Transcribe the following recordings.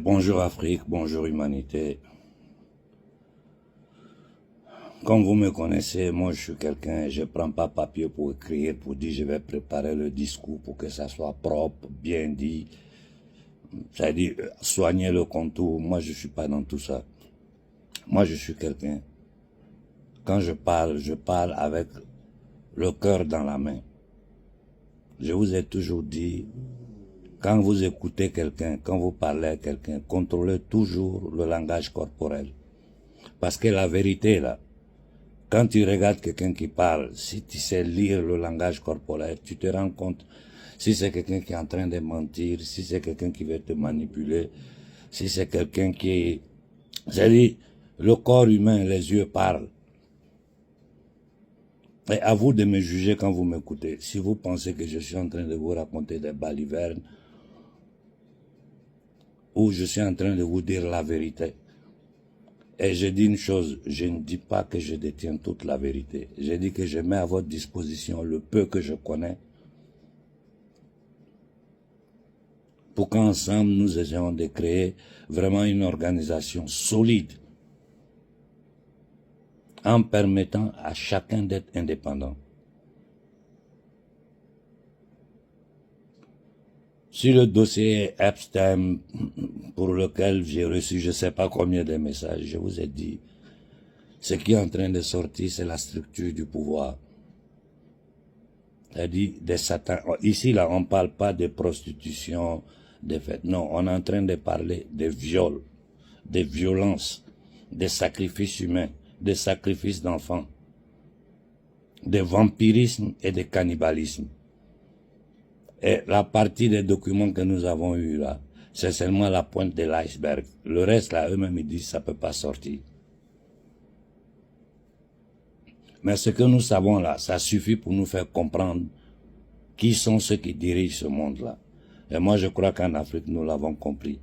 Bonjour Afrique, bonjour humanité. Comme vous me connaissez, moi je suis quelqu'un, je prends pas papier pour écrire, pour dire je vais préparer le discours pour que ça soit propre, bien dit. C'est-à-dire soigner le contour. Moi je suis pas dans tout ça. Moi je suis quelqu'un. Quand je parle avec le cœur dans la main. Je vous ai toujours dit, quand vous écoutez quelqu'un, quand vous parlez à quelqu'un, contrôlez toujours le langage corporel. Parce que la vérité là, quand tu regardes quelqu'un qui parle, si tu sais lire le langage corporel, tu te rends compte si c'est quelqu'un qui est en train de mentir, si c'est quelqu'un qui veut te manipuler, si c'est quelqu'un qui est... C'est-à-dire, le corps humain, les yeux parlent. Et à vous de me juger quand vous m'écoutez. Si vous pensez que je suis en train de vous raconter des balivernes, ou je suis en train de vous dire la vérité. Et je dis une chose, je ne dis pas que je détiens toute la vérité. Je dis que je mets à votre disposition le peu que je connais pour qu'ensemble nous essayons de créer vraiment une organisation solide en permettant à chacun d'être indépendant. Sur le dossier Epstein, pour lequel j'ai reçu je ne sais pas combien de messages, je vous ai dit, ce qui est en train de sortir, c'est la structure du pouvoir. C'est-à-dire des satans. Ici, là, on ne parle pas de prostitution, de fait. Non, on est en train de parler de viols, de violences, de sacrifices humains, de sacrifices d'enfants, de vampirisme et de cannibalisme. Et la partie des documents que nous avons eus là, c'est seulement la pointe de l'iceberg. Le reste là, eux-mêmes ils disent ça peut pas sortir. Mais ce que nous savons là, ça suffit pour nous faire comprendre qui sont ceux qui dirigent ce monde-là. Et moi je crois qu'en Afrique nous l'avons compris.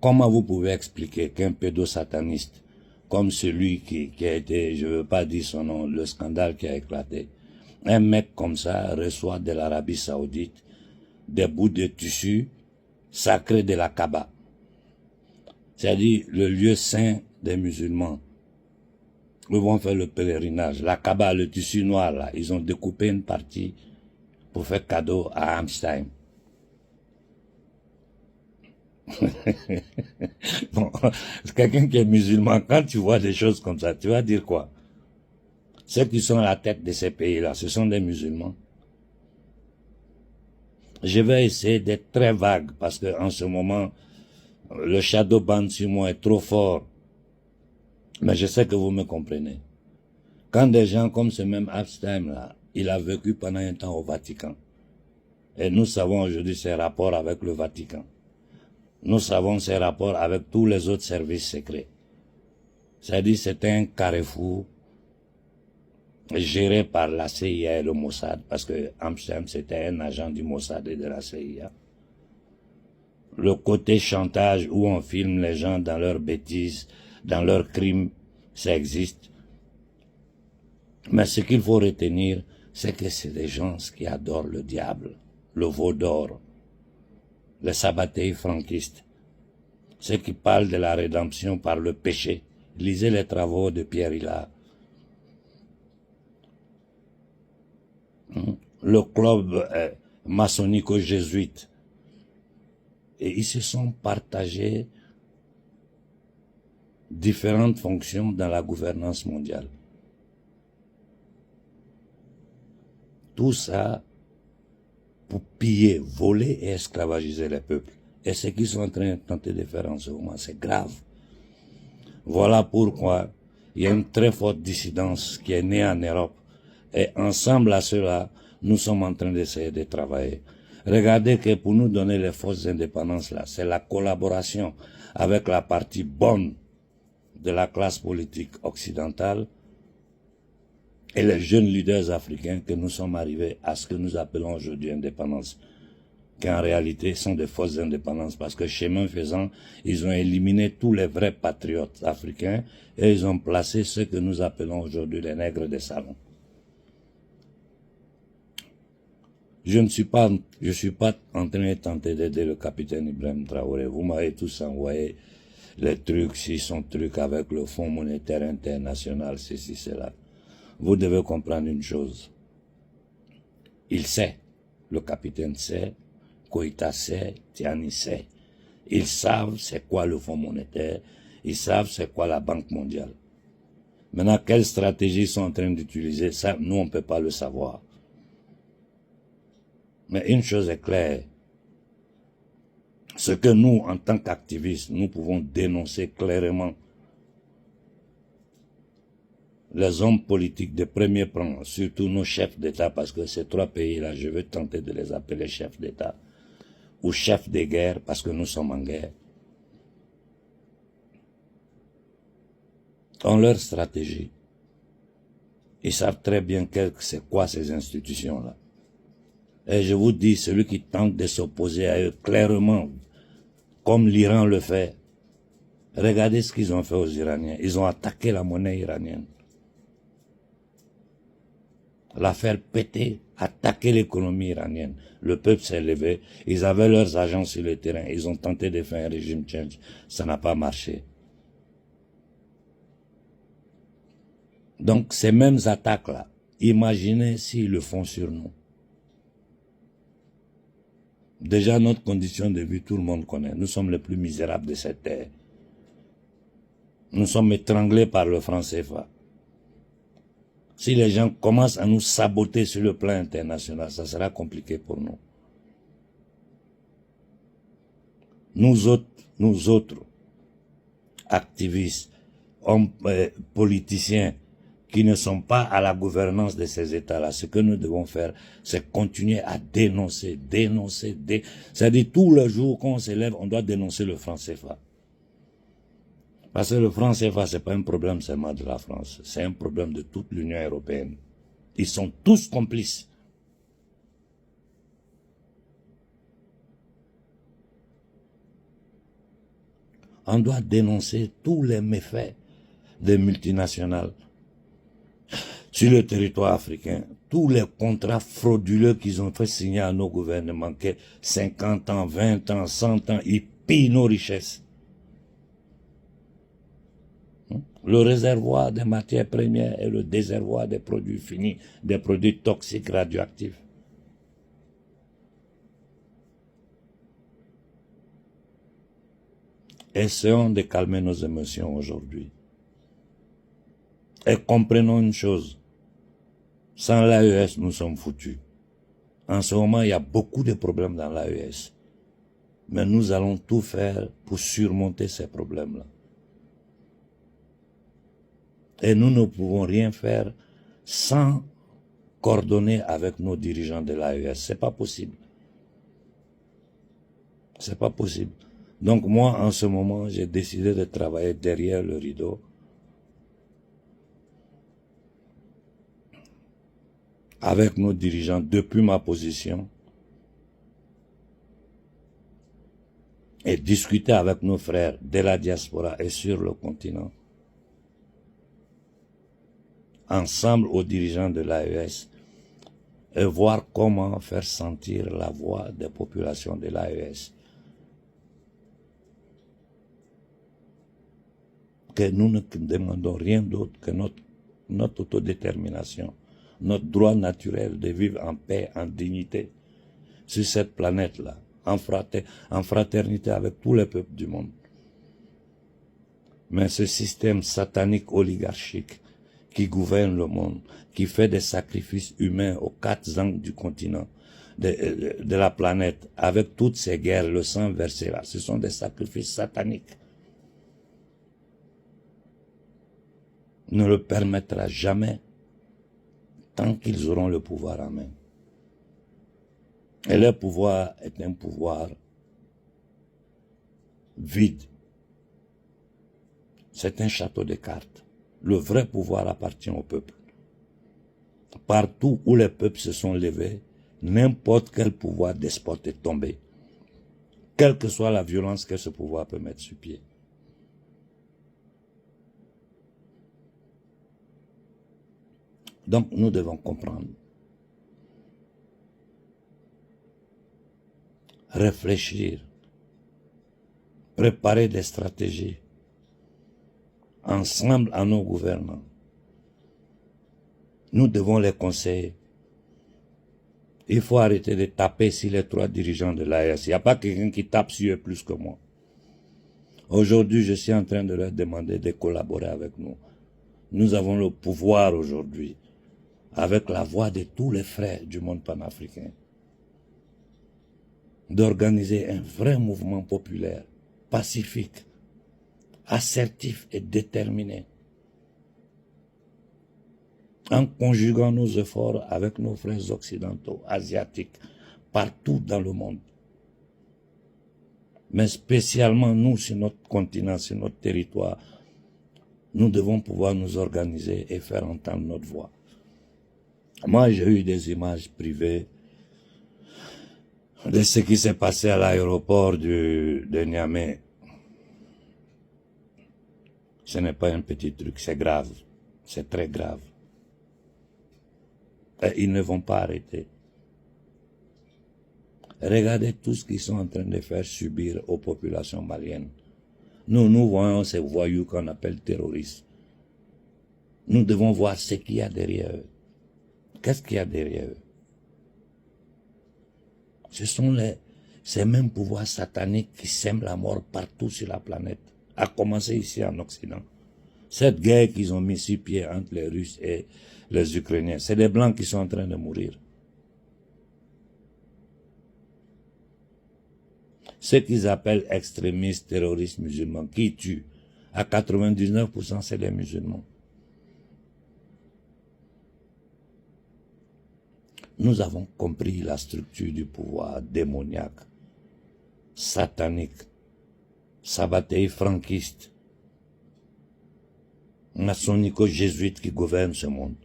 Comment vous pouvez expliquer qu'un pédosataniste comme celui qui a été, je ne veux pas dire son nom, le scandale qui a éclaté, un mec comme ça reçoit de l'Arabie Saoudite des bouts de tissu sacrés de la Kaaba, c'est-à-dire le lieu saint des musulmans. Ils vont faire le pèlerinage. La Kaaba, le tissu noir là, ils ont découpé une partie pour faire cadeau à Amstein. Bon, quelqu'un qui est musulman, quand tu vois des choses comme ça, tu vas dire quoi? Ceux qui sont à la tête de ces pays-là, ce sont des musulmans. Je vais essayer d'être très vague parce que en ce moment, le shadow ban sur moi est trop fort. Mais je sais que vous me comprenez. Quand des gens comme ce même Epstein là, il a vécu pendant un temps au Vatican. Et nous savons aujourd'hui ses rapports avec le Vatican. Nous savons ses rapports avec tous les autres services secrets. C'est-à-dire c'était un carrefour géré par la CIA et le Mossad, parce que Amsterdam c'était un agent du Mossad et de la CIA. Le côté chantage où on filme les gens dans leurs bêtises, dans leurs crimes, ça existe. Mais ce qu'il faut retenir, c'est que c'est des gens qui adorent le diable, le veau d'or, les sabbatéis franquistes, ceux qui parlent de la rédemption par le péché. Lisez les travaux de Pierre Hillard. Le club maçonnico-jésuite. Et ils se sont partagés différentes fonctions dans la gouvernance mondiale. Tout ça pour piller, voler et esclavagiser les peuples. Et ce qu'ils sont en train de tenter de faire en ce moment, c'est grave. Voilà pourquoi il y a une très forte dissidence qui est née en Europe. Et ensemble à cela, nous sommes en train d'essayer de travailler. Regardez que pour nous donner les fausses indépendances là, c'est la collaboration avec la partie bonne de la classe politique occidentale et les jeunes leaders africains que nous sommes arrivés à ce que nous appelons aujourd'hui indépendance, qui en réalité sont des fausses indépendances, parce que chemin faisant, ils ont éliminé tous les vrais patriotes africains et ils ont placé ceux que nous appelons aujourd'hui les nègres des salons. je suis pas en train de tenter d'aider le capitaine Ibrahim Traoré. Vous m'avez tous envoyé les trucs, si son truc avec le Fonds monétaire international, ceci, cela. Vous devez comprendre une chose. Il sait, le capitaine sait, Koïta sait, Tiani sait. Ils savent c'est quoi le Fonds monétaire, ils savent c'est quoi la Banque mondiale. Maintenant, quelle stratégie ils sont en train d'utiliser, ça, nous, on ne peut pas le savoir. Mais une chose est claire, ce que nous, en tant qu'activistes, nous pouvons dénoncer clairement, les hommes politiques de premier plan, surtout nos chefs d'État, parce que ces trois pays-là, je veux tenter de les appeler chefs d'État, ou chefs de guerre, parce que nous sommes en guerre, ont leur stratégie. Ils savent très bien c'est quoi ces institutions-là. Et je vous dis, celui qui tente de s'opposer à eux clairement, comme l'Iran le fait, regardez ce qu'ils ont fait aux Iraniens. Ils ont attaqué la monnaie iranienne. La faire péter, attaquer l'économie iranienne. Le peuple s'est levé, ils avaient leurs agents sur le terrain, ils ont tenté de faire un régime change. Ça n'a pas marché. Donc ces mêmes attaques-là, imaginez s'ils le font sur nous. Déjà, notre condition de vie, tout le monde connaît. Nous sommes les plus misérables de cette terre. Nous sommes étranglés par le franc CFA. Si les gens commencent à nous saboter sur le plan international, ça sera compliqué pour nous. Nous autres activistes, hommes, politiciens, qui ne sont pas à la gouvernance de ces États-là, ce que nous devons faire, c'est continuer à dénoncer. C'est-à-dire, tous les jours qu'on s'élève, on doit dénoncer le franc CFA. Parce que le franc CFA, c'est pas un problème seulement de la France, c'est un problème de toute l'Union européenne. Ils sont tous complices. On doit dénoncer tous les méfaits des multinationales sur le territoire africain, tous les contrats frauduleux qu'ils ont fait signer à nos gouvernements, que 50 ans, 20 ans, 100 ans, ils pillent nos richesses. Le réservoir des matières premières et le déservoir des produits finis, des produits toxiques radioactifs. Essayons de calmer nos émotions aujourd'hui. Et comprenons une chose, sans l'AES, nous sommes foutus. En ce moment, il y a beaucoup de problèmes dans l'AES. Mais nous allons tout faire pour surmonter ces problèmes-là. Et nous ne pouvons rien faire sans coordonner avec nos dirigeants de l'AES. C'est pas possible. C'est pas possible. Donc moi, en ce moment, j'ai décidé de travailler derrière le rideau avec nos dirigeants depuis ma position et discuter avec nos frères de la diaspora et sur le continent, ensemble aux dirigeants de l'AES, et voir comment faire sentir la voix des populations de l'AES. Que nous ne demandons rien d'autre que notre autodétermination, notre droit naturel de vivre en paix, en dignité, sur cette planète-là, en fraternité avec tous les peuples du monde. Mais ce système satanique oligarchique qui gouverne le monde, qui fait des sacrifices humains aux quatre angles du continent, de la planète, avec toutes ces guerres, le sang versé là, ce sont des sacrifices sataniques. Ne le permettra jamais tant qu'ils auront le pouvoir en main. Et leur pouvoir est un pouvoir vide. C'est un château de cartes. Le vrai pouvoir appartient au peuple. Partout où les peuples se sont levés, n'importe quel pouvoir despote est tombé. Quelle que soit la violence que ce pouvoir peut mettre sur pied. Donc nous devons comprendre réfléchir, préparer des stratégies, ensemble à nos gouvernants. Nous devons les conseiller. Il faut arrêter de taper sur les 3 dirigeants de l'AES. Il n'y a pas quelqu'un qui tape sur eux plus que moi. Aujourd'hui, je suis en train de leur demander de collaborer avec nous. Nous avons le pouvoir aujourd'hui, avec la voix de tous les frères du monde panafricain, d'organiser un vrai mouvement populaire, pacifique, assertif et déterminé, en conjuguant nos efforts avec nos frères occidentaux, asiatiques, partout dans le monde. Mais spécialement nous, sur notre continent, sur notre territoire, nous devons pouvoir nous organiser et faire entendre notre voix. Moi, j'ai eu des images privées de ce qui s'est passé à l'aéroport de Niamey. Ce n'est pas un petit truc, c'est grave, c'est très grave. Et ils ne vont pas arrêter. Regardez tout ce qu'ils sont en train de faire subir aux populations maliennes. Nous voyons ces voyous qu'on appelle terroristes. Nous devons voir ce qu'il y a derrière eux. Qu'est-ce qu'il y a derrière eux? Ce sont ces mêmes pouvoirs sataniques qui sèment la mort partout sur la planète, à commencer ici en Occident. Cette guerre qu'ils ont mis sur pied entre les Russes et les Ukrainiens, c'est des Blancs qui sont en train de mourir. Ce qu'ils appellent extrémistes, terroristes musulmans, qui tuent, à 99%, c'est des musulmans. Nous avons compris la structure du pouvoir démoniaque, satanique, sabbatéi franquiste, maçonnico-jésuite qui gouverne ce monde.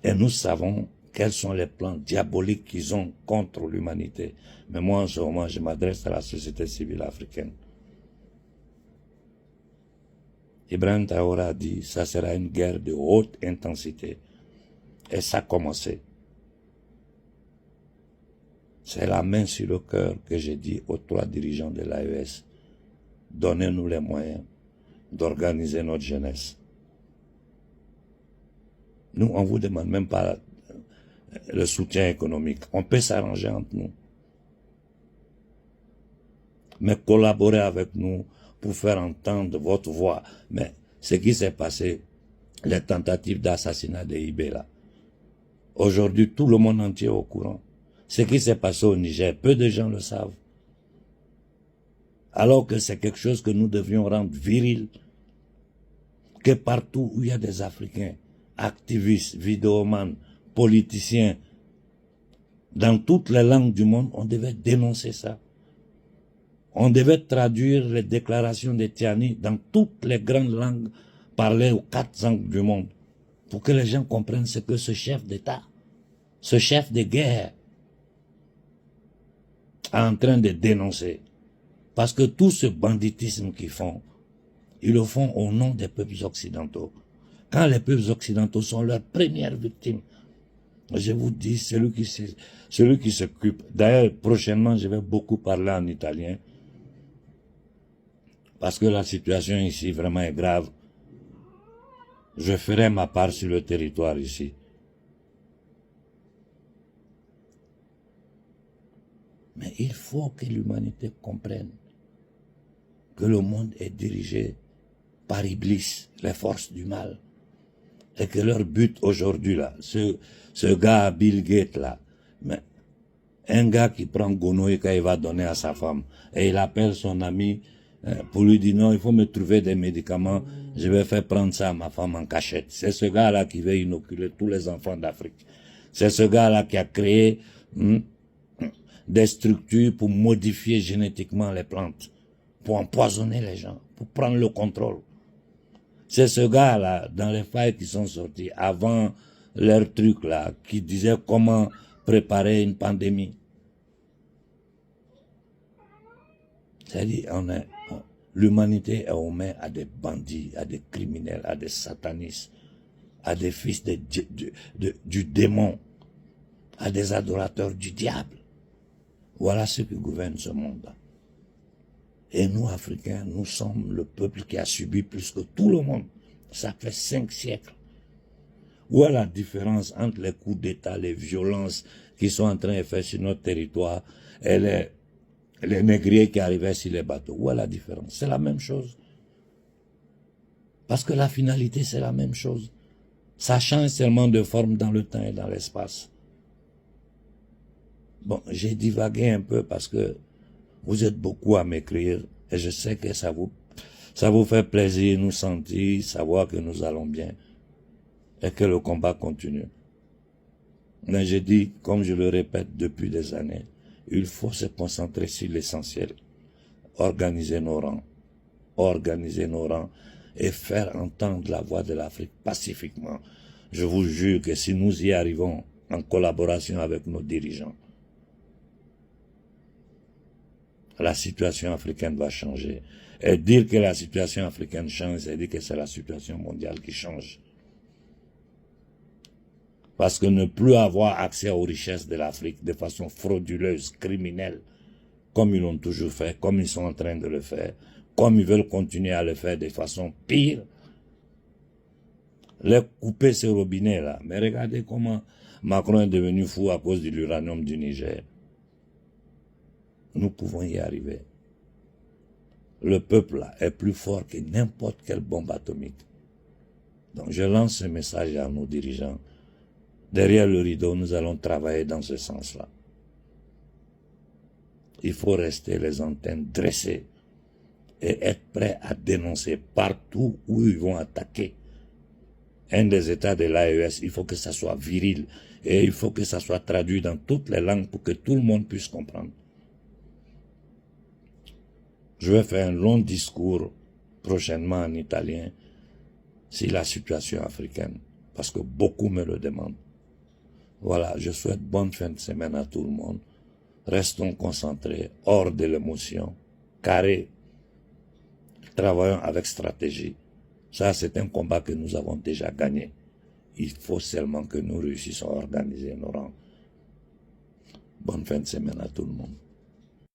Et nous savons quels sont les plans diaboliques qu'ils ont contre l'humanité. Mais moi, en ce moment, je m'adresse à la société civile africaine. Ibrahim Traoré a dit, ça sera une guerre de haute intensité. Et ça a commencé. C'est la main sur le cœur que j'ai dit aux 3 dirigeants de l'AES. Donnez-nous les moyens d'organiser notre jeunesse. Nous, on ne vous demande même pas le soutien économique. On peut s'arranger entre nous. Mais collaborez avec nous pour faire entendre votre voix. Mais ce qui s'est passé, les tentatives d'assassinat de Ibé là, aujourd'hui, tout le monde entier est au courant. Ce qui s'est passé au Niger, peu de gens le savent. Alors que c'est quelque chose que nous devions rendre viril. Que partout où il y a des Africains, activistes, vidéomans, politiciens, dans toutes les langues du monde, on devait dénoncer ça. On devait traduire les déclarations de Tiani dans toutes les grandes langues parlées aux 4 angles du monde, pour que les gens comprennent ce que ce chef d'État, ce chef de guerre, est en train de dénoncer. Parce que tout ce banditisme qu'ils font, ils le font au nom des peuples occidentaux. Quand les peuples occidentaux sont leurs premières victimes, je vous dis, celui qui s'occupe. D'ailleurs, prochainement, je vais beaucoup parler en italien, parce que la situation ici vraiment est grave. Je ferai ma part sur le territoire ici. Mais il faut que l'humanité comprenne que le monde est dirigé par Iblis, les forces du mal. Et que leur but aujourd'hui, là, ce gars Bill Gates, là, mais un gars qui prend Gonoï quand il va donner à sa femme, et il appelle son ami pour lui dire non, il faut me trouver des médicaments, je vais faire prendre ça à ma femme en cachette. C'est ce gars-là qui veut inoculer tous les enfants d'Afrique. C'est ce gars-là qui a créé des structures pour modifier génétiquement les plantes, pour empoisonner les gens, pour prendre le contrôle. C'est ce gars-là, dans les failles qui sont sortis avant leur truc là, qui disait comment préparer une pandémie. C'est-à-dire, l'humanité est aux mains à des bandits, à des criminels, à des satanistes, à des fils du démon, à des adorateurs du diable. Voilà ce qui gouverne ce monde-là. Et nous, Africains, nous sommes le peuple qui a subi plus que tout le monde. Ça fait 5 siècles. Où est la différence entre les coups d'État, les violences qui sont en train de faire sur notre territoire et les négriers qui arrivaient sur les bateaux? Où est la différence? C'est la même chose. Parce que la finalité, c'est la même chose. Ça change seulement de forme dans le temps et dans l'espace. Bon, j'ai divagué un peu parce que vous êtes beaucoup à m'écrire et je sais que ça vous fait plaisir, nous sentir, savoir que nous allons bien et que le combat continue. Mais je dis, comme je le répète depuis des années, il faut se concentrer sur l'essentiel. Organiser nos rangs et faire entendre la voix de l'Afrique pacifiquement. Je vous jure que si nous y arrivons en collaboration avec nos dirigeants, la situation africaine va changer. Et dire que la situation africaine change, c'est dire que c'est la situation mondiale qui change. Parce que ne plus avoir accès aux richesses de l'Afrique de façon frauduleuse, criminelle, comme ils l'ont toujours fait, comme ils sont en train de le faire, comme ils veulent continuer à le faire de façon pire, les couper ce robinet-là. Mais regardez comment Macron est devenu fou à cause de l'uranium du Niger. Nous pouvons y arriver. Le peuple là est plus fort que n'importe quelle bombe atomique. Donc je lance ce message à nos dirigeants. Derrière le rideau, nous allons travailler dans ce sens-là. Il faut rester les antennes dressées et être prêt à dénoncer partout où ils vont attaquer un des États de l'AES. Il faut que ça soit viril et il faut que ça soit traduit dans toutes les langues pour que tout le monde puisse comprendre. Je vais faire un long discours prochainement en italien sur la situation africaine, parce que beaucoup me le demandent. Voilà, je souhaite bonne fin de semaine à tout le monde. Restons concentrés, hors de l'émotion, carrés, travaillons avec stratégie. Ça, c'est un combat que nous avons déjà gagné. Il faut seulement que nous réussissions à organiser nos rangs. Bonne fin de semaine à tout le monde.